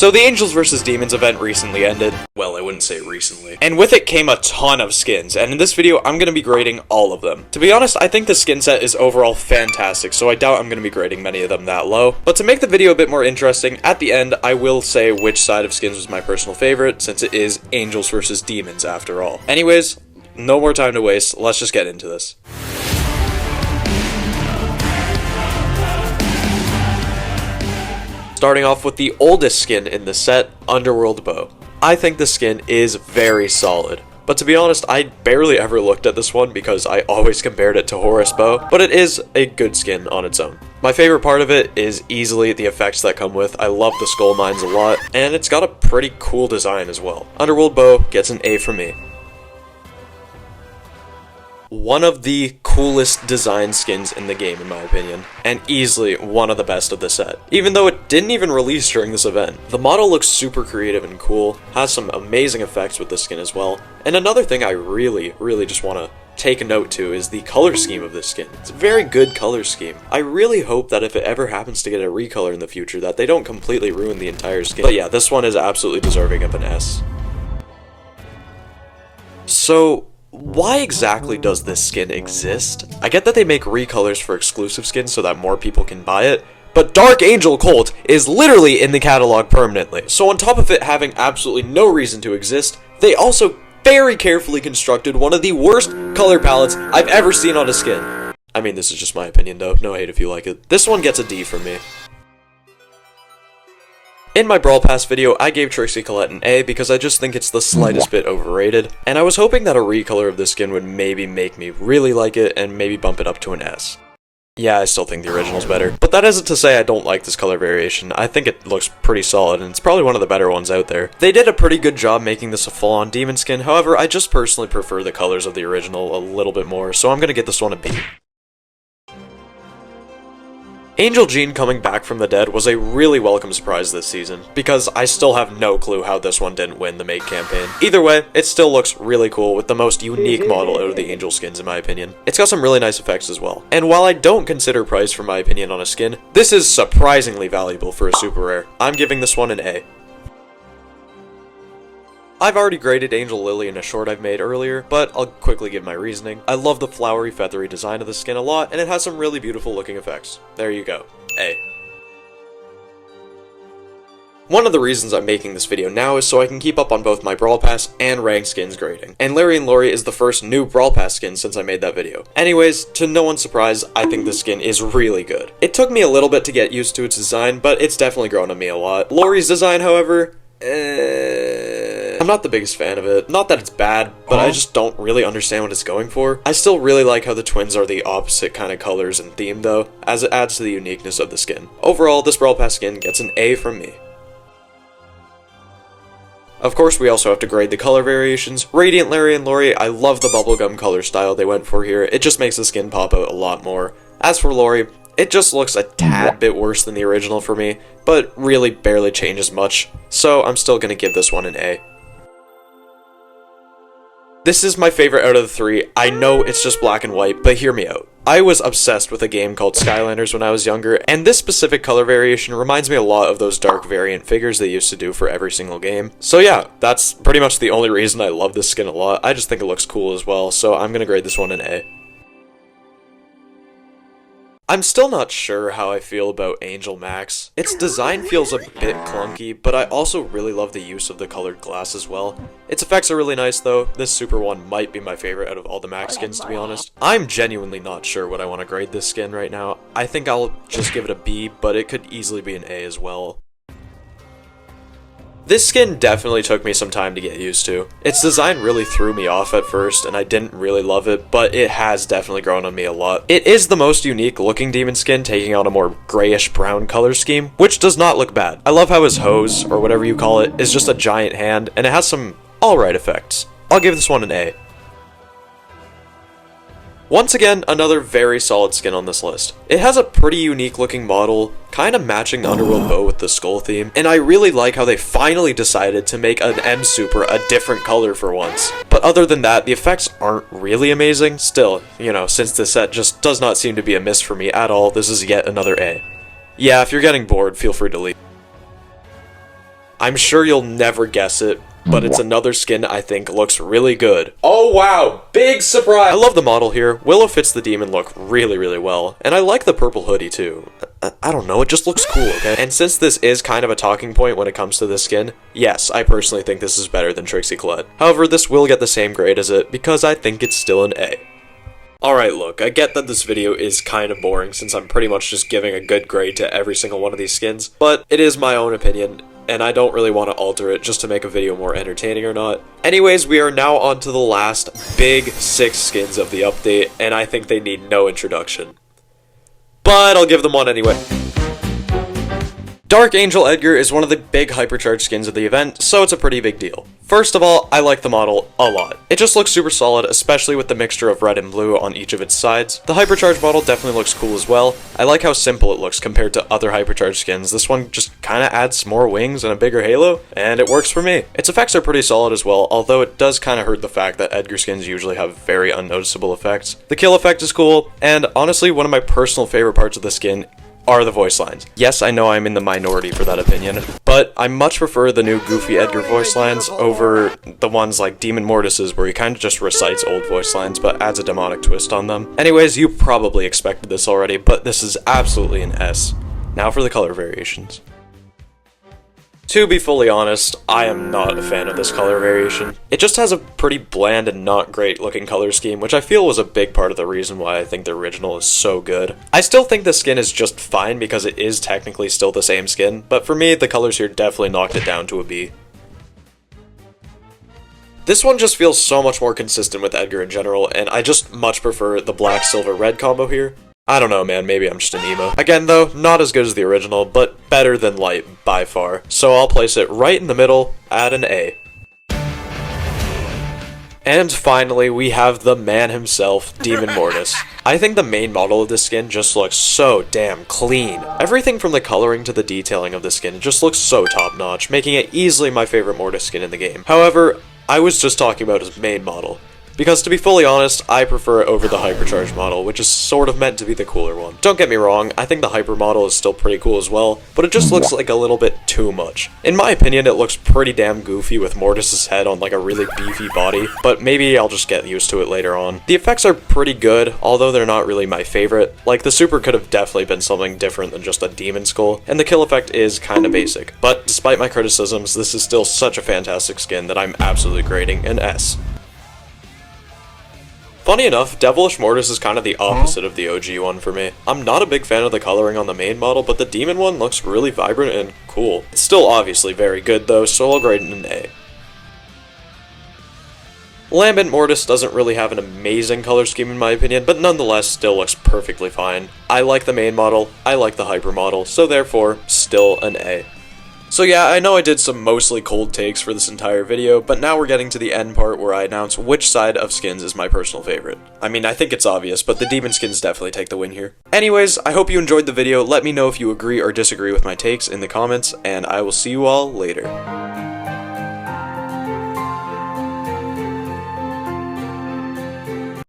So the Angels vs. Demons event recently ended. Well, I wouldn't say recently. And with it came a ton of skins, and in this video, I'm going to be grading all of them. To be honest, I think the skin set is overall fantastic, so I doubt I'm going to be grading many of them that low. But to make the video a bit more interesting, at the end, I will say which side of skins was my personal favorite, since it is Angels vs. Demons after all. Anyways, no more time to waste, let's just get into this. Starting off with the oldest skin in the set, Underworld Bo. I think the skin is very solid, but to be honest, I barely ever looked at this one because I always compared it to Horus Bo, but it is a good skin on its own. My favorite part of it is easily the effects that come with. I love the skull mines a lot, and it's got a pretty cool design as well. Underworld Bo gets an A from me. One of the coolest design skins in the game in my opinion, and easily one of the best of the set. Even though it didn't even release during this event. The model looks super creative and cool, has some amazing effects with the skin as well, and another thing I really just want to take a note to is the color scheme of this skin. It's a very good color scheme. I really hope that if it ever happens to get a recolor in the future that they don't completely ruin the entire skin. But yeah, this one is absolutely deserving of an S. So, why exactly does this skin exist? I get that they make recolors for exclusive skins so that more people can buy it, but Dark Angel Colt is literally in the catalog permanently. So on top of it having absolutely no reason to exist, they also very carefully constructed one of the worst color palettes I've ever seen on a skin. I mean, this is just my opinion though, no hate if you like it. This one gets a D from me. In my Brawl Pass video, I gave Trixie Colette an A because I just think it's the slightest bit overrated, and I was hoping that a recolor of this skin would maybe make me really like it and maybe bump it up to an S. Yeah, I still think the original's better, but that isn't to say I don't like this color variation. I think it looks pretty solid, and it's probably one of the better ones out there. They did a pretty good job making this a full-on demon skin, however, I just personally prefer the colors of the original a little bit more, so I'm gonna get this one a B. Angel Jean coming back from the dead was a really welcome surprise this season, because I still have no clue how this one didn't win the Make campaign. Either way, it still looks really cool with the most unique model out of the Angel skins in my opinion. It's got some really nice effects as well. And while I don't consider price for my opinion on a skin, this is surprisingly valuable for a super rare. I'm giving this one an A. I've already graded Angel Lily in a short I've made earlier, but I'll quickly give my reasoning. I love the flowery, feathery design of the skin a lot, and it has some really beautiful looking effects. There you go. A. One of the reasons I'm making this video now is so I can keep up on both my Brawl Pass and ranked skins grading. And Larry and Lori is the first new Brawl Pass skin since I made that video. Anyways, to no one's surprise, I think this skin is really good. It took me a little bit to get used to its design, but it's definitely grown on me a lot. Lori's design, however, I'm not the biggest fan of it. Not that it's bad, but I just don't really understand what it's going for. I still really like how the twins are the opposite kind of colors and theme though, as it adds to the uniqueness of the skin. Overall, this Brawl Pass skin gets an A from me. Of course, we also have to grade the color variations. Radiant Larry and Lori, I love the bubblegum color style they went for here. It just makes the skin pop out a lot more. As for Lori, it just looks a tad bit worse than the original for me, but really barely changes much, so I'm still gonna give this one an A. This is my favorite out of the three. I know it's just black and white, but hear me out. I was obsessed with a game called Skylanders when I was younger, and this specific color variation reminds me a lot of those dark variant figures they used to do for every single game. So yeah, that's pretty much the only reason I love this skin a lot. I just think it looks cool as well, so I'm gonna grade this one an A. I'm still not sure how I feel about Angel Max. Its design feels a bit clunky, but I also really love the use of the colored glass as well. Its effects are really nice though. This super one might be my favorite out of all the Max skins to be honest. I'm genuinely not sure what I want to grade this skin right now. I think I'll just give it a B, but it could easily be an A as well. This skin definitely took me some time to get used to. Its design really threw me off at first, and I didn't really love it, but it has definitely grown on me a lot. It is the most unique looking demon skin, taking on a more grayish brown color scheme, which does not look bad. I love how his hose, or whatever you call it, is just a giant hand, and it has some alright effects. I'll give this one an A. Once again, another very solid skin on this list. It has a pretty unique looking model, kind of matching the Underworld Bo with the skull theme, and I really like how they finally decided to make an M Super a different color for once. But other than that, the effects aren't really amazing. Still, you know, since this set just does not seem to be a miss for me at all, this is yet another A. Yeah, if you're getting bored, feel free to leave. I'm sure you'll never guess it, but it's another skin I think looks really good. Oh wow, big surprise! I love the model here. Willow fits the demon look really, really well, and I like the purple hoodie too. I don't know, it just looks cool, okay? And since this is kind of a talking point when it comes to this skin, yes, I personally think this is better than Trixie Colette. However, this will get the same grade as it because I think it's still an A. Alright, look, I get that this video is kind of boring since I'm pretty much just giving a good grade to every single one of these skins, but it is my own opinion, and I don't really want to alter it just to make a video more entertaining or not. Anyways, we are now on to the last big 6 skins of the update, and I think they need no introduction. But I'll give them one anyway. Dark Angel Edgar is one of the big hypercharged skins of the event, so it's a pretty big deal. First of all, I like the model a lot. It just looks super solid, especially with the mixture of red and blue on each of its sides. The hypercharged model definitely looks cool as well. I like how simple it looks compared to other hypercharged skins. This one just kinda adds more wings and a bigger halo, and it works for me. Its effects are pretty solid as well, although it does kinda hurt the fact that Edgar skins usually have very unnoticeable effects. The kill effect is cool, and honestly, one of my personal favorite parts of the skin are the voice lines. Yes, I know I'm in the minority for that opinion, but I much prefer the new goofy Edgar voice lines over the ones like Demon Mortis's where he kind of just recites old voice lines but adds a demonic twist on them. Anyways, you probably expected this already, but this is absolutely an S. Now for the color variations. To be fully honest, I am not a fan of this color variation. It just has a pretty bland and not great looking color scheme, which I feel was a big part of the reason why I think the original is so good. I still think the skin is just fine because it is technically still the same skin, but for me, the colors here definitely knocked it down to a B. This one just feels so much more consistent with Edgar in general, and I just much prefer the black, silver, red combo here. I don't know, man, maybe I'm just an emo. Again though, not as good as the original, but better than Light by far. So I'll place it right in the middle at an A. And finally, we have the man himself, Demon Mortis. I think the main model of this skin just looks so damn clean. Everything from the coloring to the detailing of the skin just looks so top-notch, making it easily my favorite Mortis skin in the game. However, I was just talking about his main model. Because to be fully honest, I prefer it over the hypercharged model, which is sort of meant to be the cooler one. Don't get me wrong, I think the hyper model is still pretty cool as well, but it just looks like a little bit too much. In my opinion, it looks pretty damn goofy with Mortis's head on like a really beefy body, but maybe I'll just get used to it later on. The effects are pretty good, although they're not really my favorite. Like, the super could have definitely been something different than just a demon skull, and the kill effect is kinda basic. But despite my criticisms, this is still such a fantastic skin that I'm absolutely grading an S. Funny enough, Devilish Mortis is kind of the opposite of the OG one for me. I'm not a big fan of the coloring on the main model, but the demon one looks really vibrant and cool. It's still obviously very good though, so I'll grade it an A. Lambent Mortis doesn't really have an amazing color scheme in my opinion, but nonetheless still looks perfectly fine. I like the main model, I like the hyper model, so therefore, still an A. So yeah, I know I did some mostly cold takes for this entire video, but now we're getting to the end part where I announce which side of skins is my personal favorite. I mean, I think it's obvious, but the demon skins definitely take the win here. Anyways, I hope you enjoyed the video. Let me know if you agree or disagree with my takes in the comments, and I will see you all later.